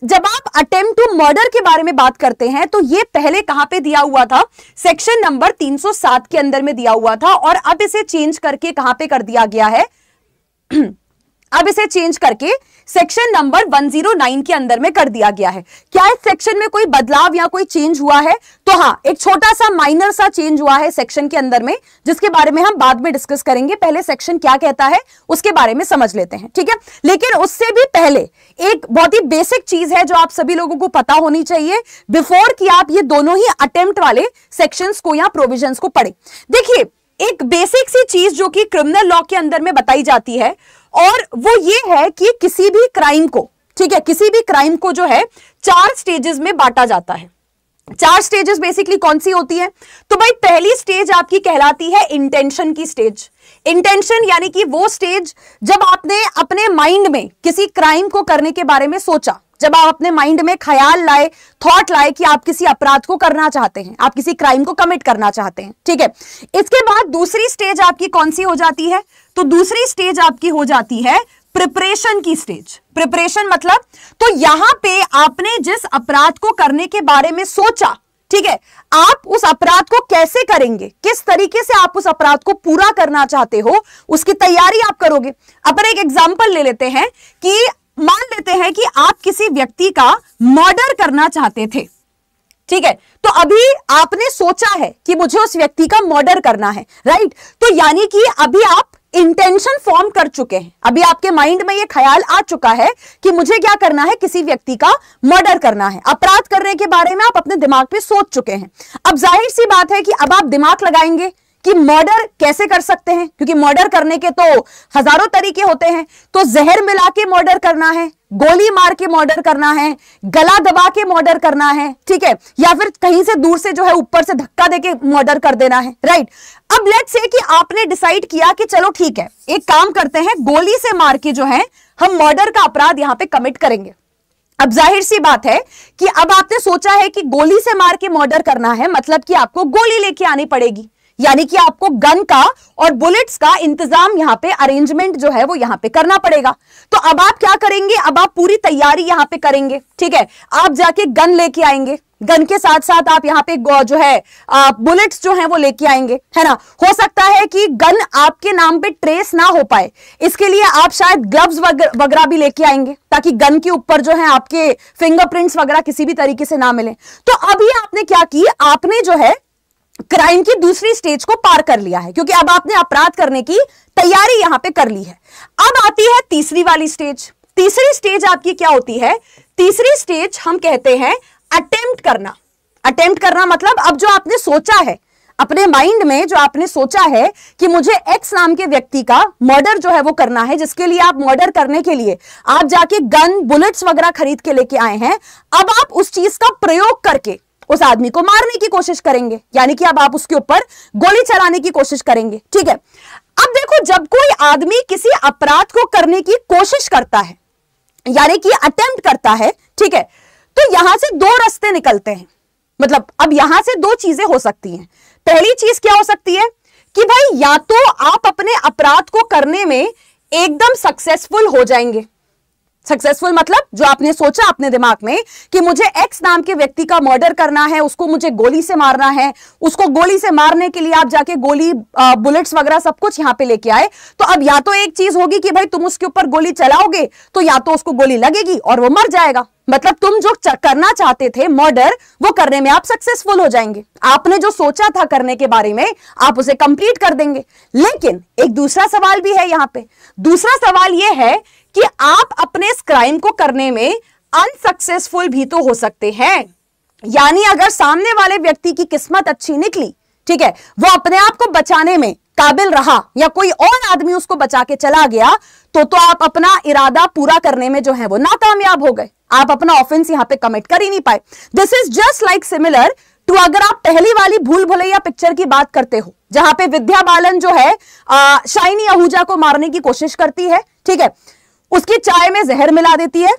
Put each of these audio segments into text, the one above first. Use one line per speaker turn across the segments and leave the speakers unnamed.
जब आप attempt to murder के बारे में बात करते हैं तो ये पहले कहां पे दिया हुआ था, सेक्शन नंबर 307 के अंदर में दिया हुआ था, और अब इसे चेंज करके कहां पे कर दिया गया है अब इसे चेंज करके सेक्शन नंबर 109 के अंदर में कर दिया गया है। क्या इस सेक्शन में कोई बदलाव या कोई चेंज हुआ है? तो हाँ, एक छोटा सा माइनर सा चेंज हुआ है सेक्शन के अंदर में, जिसके बारे में हम बाद में डिस्कस करेंगे। पहले सेक्शन क्या कहता है उसके बारे में समझ लेते हैं, ठीक है। लेकिन उससे भी पहले एक बहुत ही बेसिक चीज है जो आप सभी लोगों को पता होनी चाहिए बिफोर कि आप ये दोनों ही अटेम्प्ट वाले सेक्शंस को या प्रोविजंस को पढ़े। देखिए, एक बेसिक सी चीज जो कि क्रिमिनल लॉ के अंदर में बताई जाती है, और वो ये है कि किसी भी क्राइम को, ठीक है, किसी भी क्राइम को जो है 4 स्टेजेस में बांटा जाता है। 4 स्टेजेस बेसिकली कौन सी होती है? तो भाई पहली स्टेज आपकी कहलाती है इंटेंशन की स्टेज। इंटेंशन यानी कि वो स्टेज जब आपने अपने माइंड में किसी क्राइम को करने के बारे में सोचा, जब आप अपने माइंड में ख्याल लाए, थॉट लाए कि आप किसी अपराध को करना चाहते हैं, आप किसी क्राइम को कमिट करना चाहते हैं, ठीक है। इसके बाद दूसरी स्टेज आपकी कौन सी हो जाती है? तो दूसरी स्टेज आपकी हो जाती है प्रिपरेशन की स्टेज। प्रिपरेशन मतलब, तो यहां पे आपने जिस अपराध को करने के बारे में सोचा, ठीक है, आप उस अपराध को कैसे करेंगे, किस तरीके से आप उस अपराध को पूरा करना चाहते हो, उसकी तैयारी आप करोगे। अपन एक एग्जांपल ले लेते हैं कि मान लेते हैं कि आप किसी व्यक्ति का मर्डर करना चाहते थे, ठीक है। तो अभी आपने सोचा है कि मुझे उस व्यक्ति का मर्डर करना है, राइट। तो यानी कि अभी आप इंटेंशन फॉर्म कर चुके हैं, अभी आपके माइंड में ये ख्याल आ चुका है कि मुझे क्या करना है, किसी व्यक्ति का मर्डर करना है। अपराध करने के बारे में आप अपने दिमाग पे सोच चुके हैं। अब जाहिर सी बात है कि अब आप दिमाग लगाएंगे कि मर्डर कैसे कर सकते हैं, क्योंकि मर्डर करने के तो हजारों तरीके होते हैं। तो जहर मिला के मर्डर करना है, गोली मार के मर्डर करना है, गला दबा के मर्डर करना है, ठीक है, या फिर कहीं से दूर से जो है ऊपर से धक्का देके मर्डर कर देना है, राइट। अब लेट्स से कि आपने डिसाइड किया कि चलो ठीक है, एक काम करते हैं, गोली से मार के जो है हम मर्डर का अपराध यहां पे कमिट करेंगे। अब जाहिर सी बात है कि अब आपने सोचा है कि गोली से मार के मर्डर करना है, मतलब कि आपको गोली लेके आनी पड़ेगी, यानी कि आपको गन का और बुलेट्स का इंतजाम यहां पे, अरेंजमेंट जो है वो यहां पे करना पड़ेगा। तो अब आप क्या करेंगे, अब आप पूरी तैयारी यहां पे करेंगे, ठीक है। आप जाके गन लेके आएंगे, गन के साथ साथ आप यहाँ पे जो है बुलेट्स जो हैं वो लेके आएंगे, है ना। हो सकता है कि गन आपके नाम पे ट्रेस ना हो पाए, इसके लिए आप शायद ग्लव्स वगैरह भी लेके आएंगे, ताकि गन के ऊपर जो है आपके फिंगरप्रिंट्स वगैरह किसी भी तरीके से ना मिले। तो अभी आपने क्या की, आपने जो है क्राइम की दूसरी स्टेज को पार कर लिया है, क्योंकि अब आपने अपराध करने की तैयारी यहां पे कर ली है। अब आती है तीसरी वाली स्टेज। तीसरी स्टेज आपकी क्या होती है? तीसरी स्टेज हम कहते हैं अटेम्प्ट करना। अटेम्प्ट करना मतलब अब जो आपने सोचा है अपने माइंड में, जो आपने सोचा है कि मुझे एक्स नाम के व्यक्ति का मर्डर जो है वो करना है, जिसके लिए आप मर्डर करने के लिए आप जाके गन बुलेट्स वगैरह खरीद के लेके आए हैं, अब आप उस चीज का प्रयोग करके उस आदमी को मारने की कोशिश करेंगे, यानी कि अब आप उसके ऊपर गोली चलाने की कोशिश करेंगे, ठीक है। अब देखो, जब कोई आदमी किसी अपराध को करने की कोशिश करता है, यानी कि अटेम्प्ट करता है, ठीक है, तो यहां से 2 रास्ते निकलते हैं। मतलब अब यहां से 2 चीजें हो सकती हैं। पहली चीज क्या हो सकती है कि भाई या तो आप अपने अपराध को करने में एकदम सक्सेसफुल हो जाएंगे। सक्सेसफुल मतलब जो आपने सोचा अपने दिमाग में कि मुझे एक्स नाम के व्यक्ति का मर्डर करना है, उसको मुझे गोली से मारना है, उसको गोली से मारने के लिए आप जाके गोली बुलेट्स वगैरह सब कुछ यहां पे लेके आए। तो अब या तो एक चीज होगी कि भाई तुम उसके ऊपर गोली चलाओगे तो या तो उसको गोली लगेगी और वो मर जाएगा, मतलब तुम जो करना चाहते थे मर्डर, वो करने में आप सक्सेसफुल हो जाएंगे। आपने जो सोचा था करने के बारे में आप उसे कंप्लीट कर देंगे। लेकिन एक दूसरा सवाल भी है यहां पे। दूसरा सवाल यह है कि आप अपने इस क्राइम को करने में अनसक्सेसफुल भी तो हो सकते हैं। यानी अगर सामने वाले व्यक्ति की किस्मत अच्छी निकली, ठीक है, वो अपने आप को बचाने में काबिल रहा या कोई और आदमी उसको बचा के चला गया, तो आप अपना इरादा पूरा करने में जो है वो नाकामयाब हो गए। आप अपना ऑफेंस यहां पे कमिट कर ही नहीं पाए। This is just like similar to अगर आप पहली वाली भूल भुलैया पिक्चर की बात करते हो, जहां पे विद्या बालन जो है शाइनी आहूजा को मारने की कोशिश करती है, ठीक है, उसकी चाय में जहर मिला देती है।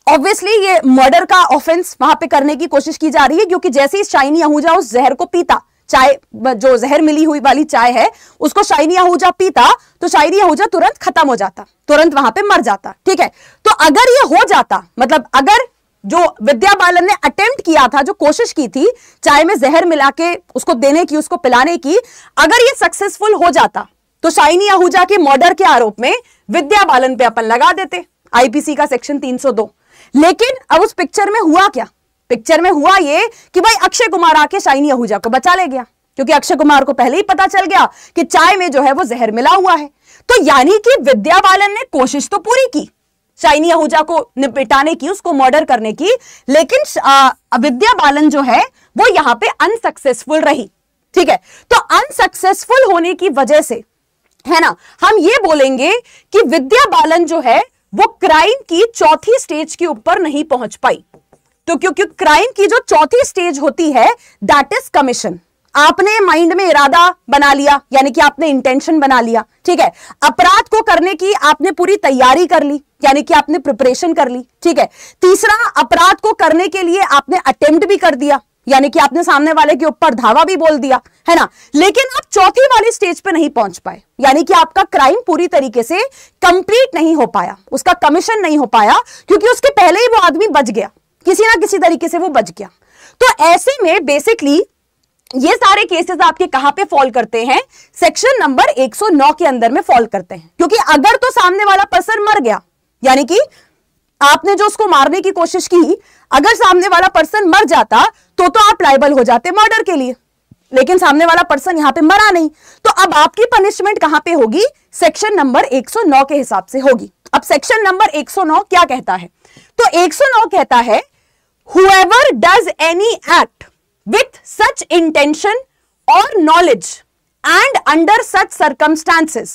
ऑब्वियसली ये मर्डर का ऑफेंस वहां पे करने की कोशिश की जा रही है, क्योंकि जैसे ही शाइनी आहूजा उस जहर को पीता, चाय जो जहर मिली हुई वाली चाय है उसको शाइनी आहूजा पीता, तो शाइनी आहूजा तुरंत खत्म हो जाता, तुरंत वहां पे मर जाता, ठीक है। तो अगर ये हो जाता, मतलब अगर जो विद्या बालन ने अटेम्प्ट किया था, जो कोशिश की थी चाय में जहर मिला के उसको देने की, उसको पिलाने की, अगर ये सक्सेसफुल हो जाता तो शाइनी आहूजा के मर्डर के आरोप में विद्या बालन पे अपन लगा देते, आईपीसी का सेक्शन 302। लेकिन अब उस पिक्चर में हुआ क्या? पिक्चर में हुआ ये कि भाई अक्षय कुमार आके शाइनी आहूजा को बचा ले गया, क्योंकि अक्षय कुमार को पहले ही पता चल गया कि चाय में जो है वो जहर मिला हुआ है। तो यानी कि विद्या बालन ने कोशिश तो पूरी की शाइनी आहूजा को निपटाने की, उसको मर्डर करने की, लेकिन विद्या बालन जो है वो यहां पे अनसक्सेसफुल रही। ठीक है, तो अनसक्सेसफुल होने की वजह से, है ना, हम ये बोलेंगे कि विद्या बालन जो है वो क्राइम की चौथी स्टेज के ऊपर नहीं पहुंच पाई। तो क्योंकि क्राइम की जो चौथी स्टेज होती है दैट इज कमीशन। आपने माइंड में इरादा बना लिया, यानी कि आपने इंटेंशन बना लिया। ठीक है, अपराध को करने की आपने पूरी तैयारी कर ली, यानी कि आपने प्रिपरेशन कर ली। ठीक है, तीसरा, अपराध को करने के लिए आपने अटेम्प्ट भी कर दिया, यानी कि आपने सामने वाले के ऊपर धावा भी बोल दिया, है ना। लेकिन आप चौथी वाली स्टेज पे नहीं पहुंच पाए, यानी कि आपका क्राइम पूरी तरीके से कंप्लीट नहीं हो पाया, उसका कमीशन नहीं हो पाया, क्योंकि उसके पहले ही वो आदमी बच गया, किसी ना किसी तरीके से वो बच गया। तो ऐसे में बेसिकली ये सारे केसेस आपके कहां पे फॉल करते हैं? सेक्शन नंबर 109 के अंदर में फॉल करते हैं। क्योंकि अगर तो सामने वाला पर्सन मर गया, यानी कि आपने जो उसको मारने की कोशिश की, अगर सामने वाला पर्सन मर जाता तो आप लायबल हो जाते मर्डर के लिए, लेकिन सामने वाला पर्सन यहां पे मरा नहीं। तो अब आपकी पनिशमेंट कहां पे होगी? सेक्शन नंबर 109 के हिसाब से होगी। अब सेक्शन नंबर 109 क्या कहता है? तो 109 कहता है whoever does any act with such intention or knowledge and under such circumstances।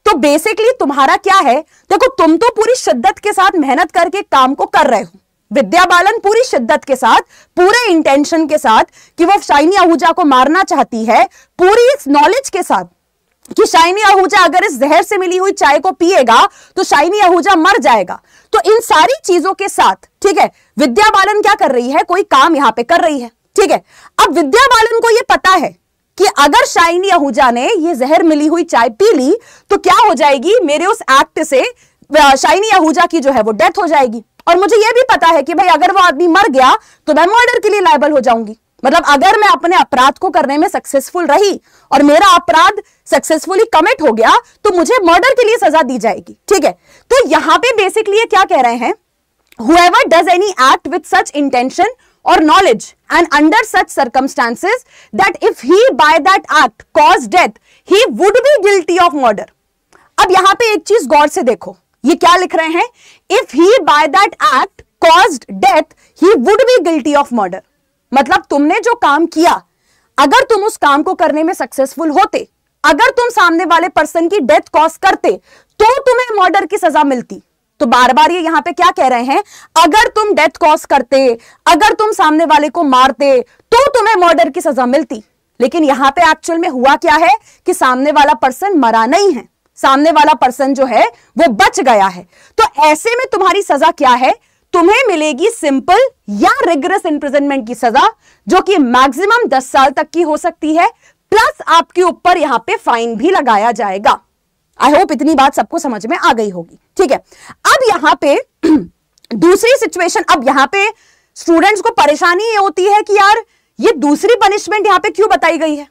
तो बेसिकली तुम्हारा क्या है? देखो, तुम तो पूरी शिद्दत के साथ मेहनत करके काम को कर रहे हो। विद्या बालन पूरी शिद्दत के साथ, पूरे इंटेंशन के साथ कि वो शाइनी आहूजा को मारना चाहती है, पूरी इस नॉलेज के साथ कि शाइनी आहूजा अगर इस जहर से मिली हुई चाय को पिएगा तो शाइनी आहूजा मर जाएगा। तो इन सारी चीजों के साथ, ठीक है, विद्या बालन क्या कर रही है? कोई काम यहां पे कर रही है। ठीक है, अब विद्या बालन को यह पता है कि अगर शाइनी आहूजा ने ये जहर मिली हुई चाय पी ली तो क्या हो जाएगी? मेरे उस एक्ट से शाइनी आहूजा की जो है वो डेथ हो जाएगी। और मुझे यह भी पता है कि भाई अगर वो आदमी मर गया तो मैं मर्डर के लिए लायबल हो जाऊंगी। मतलब अगर मैं अपने अपराध को करने में सक्सेसफुल रही और मेरा अपराध सक्सेसफुली कमिट हो गया तो मुझे मर्डर के लिए सजा दी जाएगी। ठीक है, तो यहां पे बेसिकली ये क्या कह रहे हैं? whoever does any act with such intention or knowledge and under such circumstances that if he by that act caused death he would be guilty of murder। अब यहां पे एक चीज गौर से देखो, ये क्या लिख रहे हैं? if he by that act caused death he would be guilty of murder। मतलब तुमने जो काम किया, अगर तुम उस काम को करने में सक्सेसफुल होते, अगर तुम सामने वाले पर्सन की डेथ कॉज करते तो तुम्हें मर्डर की सजा मिलती। तो बार बार ये यहां पे क्या कह रहे हैं? अगर तुम डेथ कॉज करते, अगर तुम सामने वाले को मारते तो तुम्हें मर्डर की सजा मिलती। लेकिन यहां पे एक्चुअल में हुआ क्या है कि सामने वाला पर्सन मरा नहीं है, सामने वाला पर्सन जो है वो बच गया है। तो ऐसे में तुम्हारी सजा क्या है? तुम्हें मिलेगी सिंपल या रिगरस इंप्रिजनमेंट की सजा, जो कि मैक्सिमम 10 साल तक की हो सकती है, प्लस आपके ऊपर यहां पे फाइन भी लगाया जाएगा। आई होप इतनी बात सबको समझ में आ गई होगी। ठीक है, अब यहां पे दूसरी सिचुएशन, अब यहां पे स्टूडेंट्स को परेशानी ये होती है कि यार ये दूसरी पनिशमेंट यहां पे क्यों बताई गई है?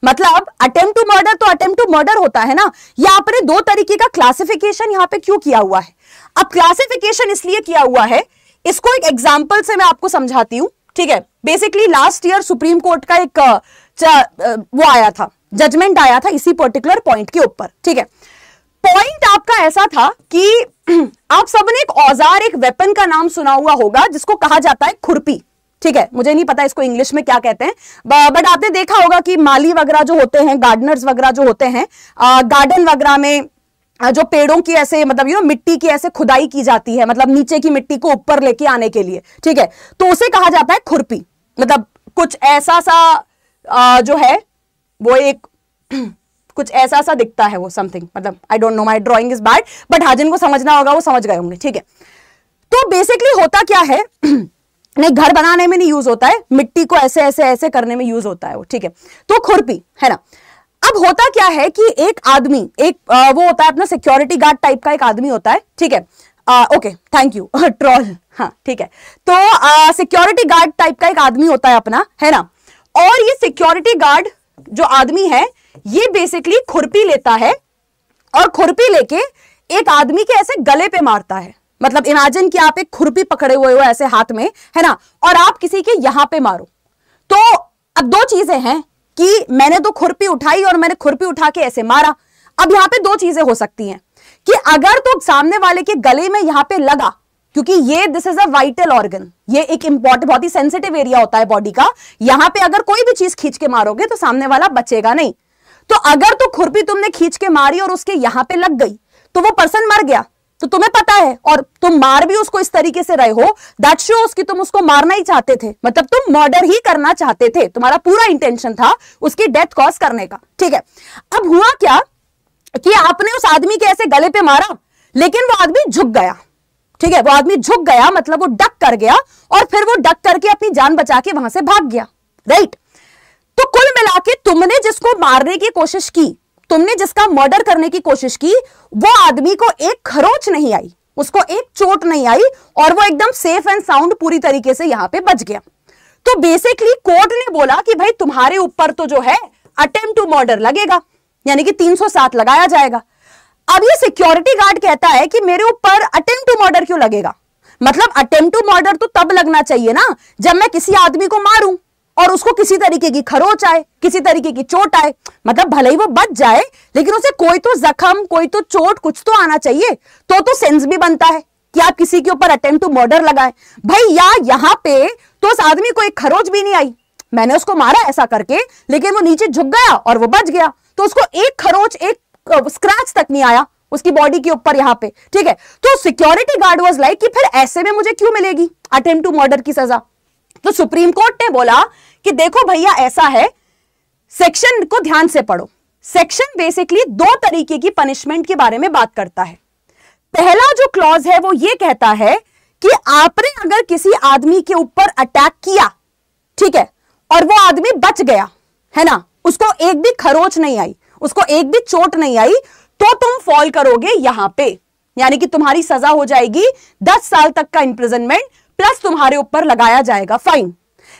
मतलब अटेम्प्ट टू मर्डर तो अटेम्प्ट टू मर्डर होता है ना, या आपने दो तरीके का क्लासिफिकेशन यहां पे क्यों किया हुआ है? अब क्लासिफिकेशन इसलिए किया हुआ है, इसको एक एग्जांपल से मैं आपको समझाती हूं। ठीक है, basically last year supreme court का एक वो आया था, जजमेंट आया था इसी पर्टिकुलर पॉइंट के ऊपर। ठीक है, पॉइंट आपका ऐसा था कि आप सबने एक औजार, एक वेपन का नाम सुना हुआ होगा जिसको कहा जाता है खुरपी। ठीक है, मुझे नहीं पता इसको इंग्लिश में क्या कहते हैं, बट आपने देखा होगा कि माली वगैरह जो होते हैं, गार्डनर्स वगैरह जो होते हैं, गार्डन वगैरह में जो पेड़ों की ऐसे मतलब मिट्टी की ऐसे खुदाई की जाती है, मतलब नीचे की मिट्टी को ऊपर लेके आने के लिए। ठीक है, तो उसे कहा जाता है खुरपी। मतलब कुछ ऐसा सा जो है वो एक कुछ ऐसा सा दिखता है वो समथिंग, मतलब I don't know, my drawing is bad, but हाँ जिनको समझना होगा वो समझ गए होंगे। ठीक है, तो बेसिकली होता क्या है, नहीं घर बनाने में नहीं यूज होता है, मिट्टी को ऐसे ऐसे ऐसे करने में यूज होता है वो। ठीक है, तो खुरपी है ना। अब होता क्या है कि एक आदमी, एक वो होता है अपना सिक्योरिटी गार्ड टाइप का एक आदमी होता है। ठीक है, ओके थैंक यू ट्रोल, हाँ ठीक है। तो सिक्योरिटी गार्ड टाइप का एक आदमी होता है अपना, है ना, और ये सिक्योरिटी गार्ड जो आदमी है ये बेसिकली खुरपी लेता है और खुरपी लेके एक आदमी के ऐसे गले पे मारता है। मतलब इमेजिन कि आप एक खुरपी पकड़े हुए हो ऐसे हाथ में, है ना, और आप किसी के यहां पे मारो। तो अब दो चीजें हैं कि मैंने तो खुरपी उठाई और मैंने खुरपी उठा के ऐसे मारा। अब यहां पे दो चीजें हो सकती हैं कि अगर तो सामने वाले के गले में यहां पे लगा, क्योंकि ये this is a vital organ, ये एक इंपॉर्टेंट बहुत ही सेंसिटिव एरिया होता है बॉडी का, यहां पे अगर कोई भी चीज खींच के मारोगे तो सामने वाला बचेगा नहीं। तो अगर तो खुरपी तुमने खींच के मारी और उसके यहां पे लग गई तो वो पर्सन मर गया, तो तुम्हें पता है, और तुम मार भी उसको इस तरीके से रहे हो, दैट शोस कि तुम उसको मारना ही चाहते थे, मतलब तुम मर्डर ही करना चाहते थे, तुम्हारा पूरा इंटेंशन था उसकी डेथ कॉज करने का, ठीक है। अब हुआ क्या कि आपने उस आदमी के ऐसे गले पे मारा, लेकिन वो आदमी झुक गया, ठीक है, वो आदमी झुक गया, मतलब वो डक कर गया और फिर वो डक करके अपनी जान बचा के वहां से भाग गया, राइट। तो कुल मिला के तुमने जिसको मारने की कोशिश की, तुमने जिसका मर्डर करने की कोशिश की, वो आदमी को एक खरोच नहीं आई, उसको एक चोट नहीं आई और वो एकदम सेफ एंड साउंड पूरी तरीके से यहां पे बच गया। तो बेसिकली कोर्ट ने बोला कि भाई तुम्हारे ऊपर तो जो है अटेम्प्ट टू मर्डर लगेगा, यानी कि 307 लगाया जाएगा। अब ये सिक्योरिटी गार्ड कहता है कि मेरे ऊपर अटेम्प्ट टू मर्डर क्यों लगेगा, मतलब अटेम्प्ट टू मर्डर तो तब लगना चाहिए ना जब मैं किसी आदमी को मारूं और उसको किसी तरीके की खरोच आए, किसी तरीके की चोट आए, मतलब भले ही वो बच जाए लेकिन उसे कोई तो जख्म, कोई तो चोट, कुछ तो आना चाहिए, तो सेंस भी बनता है कि आप किसी के ऊपर अटेम्प्ट टू मर्डर लगाएं। भाई यहां पे तो उस आदमी को एक खरोच भी नहीं आई, मैंने उसको मारा ऐसा करके, लेकिन वो नीचे झुक गया और वो बच गया, तो उसको एक खरोच, एक स्क्रैच तक नहीं आया उसकी बॉडी के ऊपर यहां पे, ठीक है। तो सिक्योरिटी गार्ड वाज लाइक कि फिर ऐसे में मुझे क्यों मिलेगी अटेम्प्ट टू मर्डर की सजा। तो सुप्रीम कोर्ट ने बोला कि देखो भैया ऐसा है, सेक्शन को ध्यान से पढ़ो। सेक्शन बेसिकली दो तरीके की पनिशमेंट के बारे में बात करता है। पहला जो क्लॉज है वो ये कहता है कि आपने अगर किसी आदमी के ऊपर अटैक किया, ठीक है, और वो आदमी बच गया, है ना, उसको एक भी खरोच नहीं आई, उसको एक भी चोट नहीं आई, तो तुम फॉल करोगे यहां पे, यानी कि तुम्हारी सजा हो जाएगी 10 साल तक का इंप्रिजनमेंट प्लस तुम्हारे ऊपर लगाया जाएगा फाइन।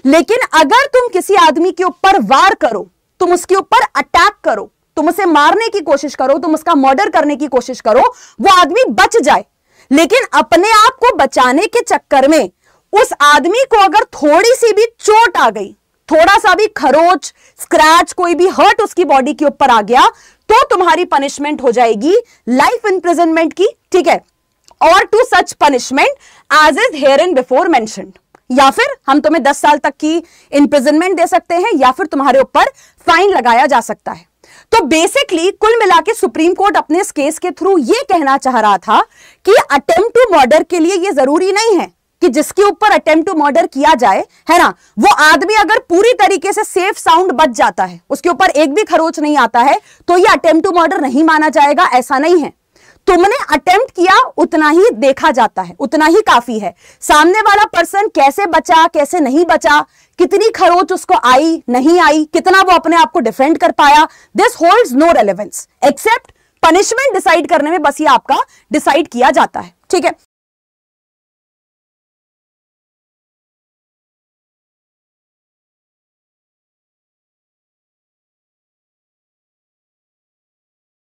लेकिन अगर तुम किसी आदमी के ऊपर वार करो, तुम उसके ऊपर अटैक करो, तुम उसे मारने की कोशिश करो, तुम उसका मर्डर करने की कोशिश करो, वो आदमी बच जाए, लेकिन अपने आप को बचाने के चक्कर में उस आदमी को अगर थोड़ी सी भी चोट आ गई, थोड़ा सा भी खरोच, स्क्रैच, कोई भी हर्ट उसकी बॉडी के ऊपर आ गया, तो तुम्हारी पनिशमेंट हो जाएगी लाइफ इंप्रिजनमेंट की, ठीक है, और to such punishment as is herein before mentioned, या फिर हम तुम्हें 10 साल तक की इंप्रिजनमेंट दे सकते हैं या फिर तुम्हारे ऊपर फाइन लगाया जा सकता है। तो बेसिकली कुल मिला के सुप्रीम कोर्ट अपने इस केस के थ्रू यह कहना चाह रहा था कि अटेम्प्ट टू मर्डर के लिए यह जरूरी नहीं है कि जिसके ऊपर अटेम्प्ट टू मर्डर किया जाए, है ना, वो आदमी अगर पूरी तरीके से सेफ साउंड बच जाता है, उसके ऊपर एक भी खरोच नहीं आता है, तो ये अटेम्प्ट टू मर्डर नहीं माना जाएगा, ऐसा नहीं है। तुमने अटेम्प्ट किया उतना ही देखा जाता है, उतना ही काफी है। सामने वाला पर्सन कैसे बचा, कैसे नहीं बचा, कितनी खरोच उसको आई नहीं आई, कितना वो अपने आप को डिफेंड कर पाया, this holds no relevance except punishment decide करने में बस ये आपका डिसाइड किया जाता है, ठीक है।